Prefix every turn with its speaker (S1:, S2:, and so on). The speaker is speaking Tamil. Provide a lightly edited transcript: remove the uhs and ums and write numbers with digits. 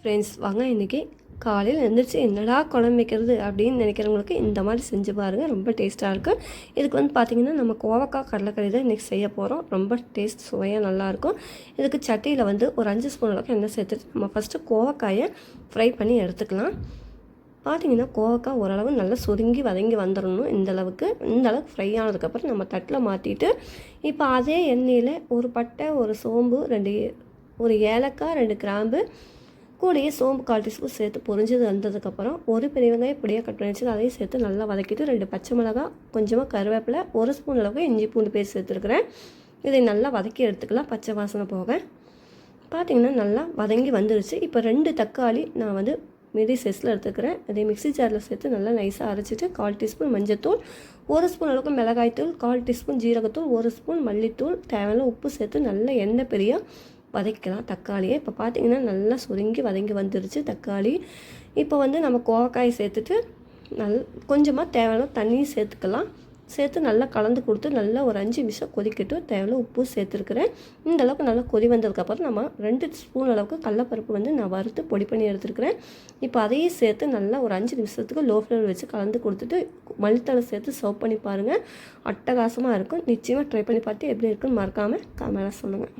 S1: ஃப்ரெண்ட்ஸ் வாங்க இன்றைக்கி காலையில் எழுந்திரிச்சு என்னடா குழம்பு வைக்கிறது அப்படின்னு நினைக்கிறவங்களுக்கு இந்த மாதிரி செஞ்சு பாருங்கள். ரொம்ப டேஸ்ட்டாக இருக்குது. இதுக்கு வந்து பார்த்திங்கன்னா நம்ம கோவக்காய் கடலைக்கறி தான் இன்றைக்கி செய்ய போகிறோம். ரொம்ப டேஸ்ட் சுவையாக நல்லாயிருக்கும். இதுக்கு சட்டியில் வந்து ஒரு 5 ஸ்பூன் அளவுக்கு எண்ணெய் சேர்த்துட்டு நம்ம ஃபஸ்ட்டு கோவக்காயை ஃப்ரை பண்ணி எடுத்துக்கலாம். பார்த்திங்கன்னா கோவக்காய் ஓரளவு நல்லா சுருங்கி வதங்கி வந்துடணும். இந்த அளவுக்கு ஃப்ரை ஆனதுக்கப்புறம் நம்ம தட்டில் மாற்றிட்டு இப்போ அதே எண்ணெயில் ஒரு பட்டை, ஒரு சோம்பு, ஒரு ஏலக்காய், 2 கிராம்பு, கூடயே சோம்பு 1/4 டீஸ்பூன் சேர்த்து பொரிஞ்சது வந்ததுக்கப்புறம் ஒரு பெரிய வெங்காயம் பொடியாக கட் பண்ணி வச்சு அதையும் சேர்த்து நல்லா வதக்கிட்டு 2 பச்சை மிளகாய், கொஞ்சமாக கருவேப்பிலை, 1 ஸ்பூன் அளவுக்கு இஞ்சி பூண்டு பேஸ்ட் சேர்த்துருக்குறேன். இதை நல்லா வதக்கி எடுத்துக்கலாம் பச்சை வாசனை போக. பார்த்திங்கன்னா நல்லா வதங்கி வந்துருச்சு. இப்போ 2 தக்காளி நான் வந்து மீடியம் சைஸில் எடுத்துக்கிறேன். அதே மிக்ஸி ஜாரில் சேர்த்து நல்லா நைஸாக அரைச்சிட்டு 1/4 டீஸ்பூன் மஞ்சத்தூள், 1 ஸ்பூன் அளவுக்கு மிளகாய்த்தூள், 1/4 டீஸ்பூன் ஜீரகத்தூள், 1 ஸ்பூன் மல்லித்தூள், தேவையான உப்பு சேர்த்து நல்லா எண்ணெய் பிரியா வதக்கலாம் தக்காளியை. இப்போ பார்த்திங்கன்னா நல்லா சுருங்கி வதங்கி வந்துருச்சு தக்காளி. இப்போ வந்து நம்ம கோவக்காயை சேர்த்துட்டு கொஞ்சமாக தேவையான தண்ணியும் சேர்த்துக்கலாம். சேர்த்து நல்லா கலந்து கொடுத்து நல்லா ஒரு 5 நிமிஷம் கொதிக்கட்டும். தேவையான உப்பு சேர்த்துருக்குறேன். இந்த அளவுக்கு நல்லா கொதி வந்ததுக்கப்புறம் நம்ம 2 ஸ்பூன் அளவுக்கு கடலப்பருப்பு வந்து நான் வறுத்து பொடி பண்ணி எடுத்துருக்கிறேன். இப்போ அதையும் சேர்த்து நல்லா ஒரு 5 நிமிஷத்துக்கு லோ ஃப்ளேமில் வச்சு கலந்து கொடுத்துட்டு மல்லித்தலை சேர்த்து சர்வ் பண்ணி பாருங்கள். அட்டகாசமாக இருக்கும். நிச்சயமாக ட்ரை பண்ணி பார்த்து எப்படி இருக்குன்னு மறக்காமல் கமெண்ட்ல சொல்லுங்கள்.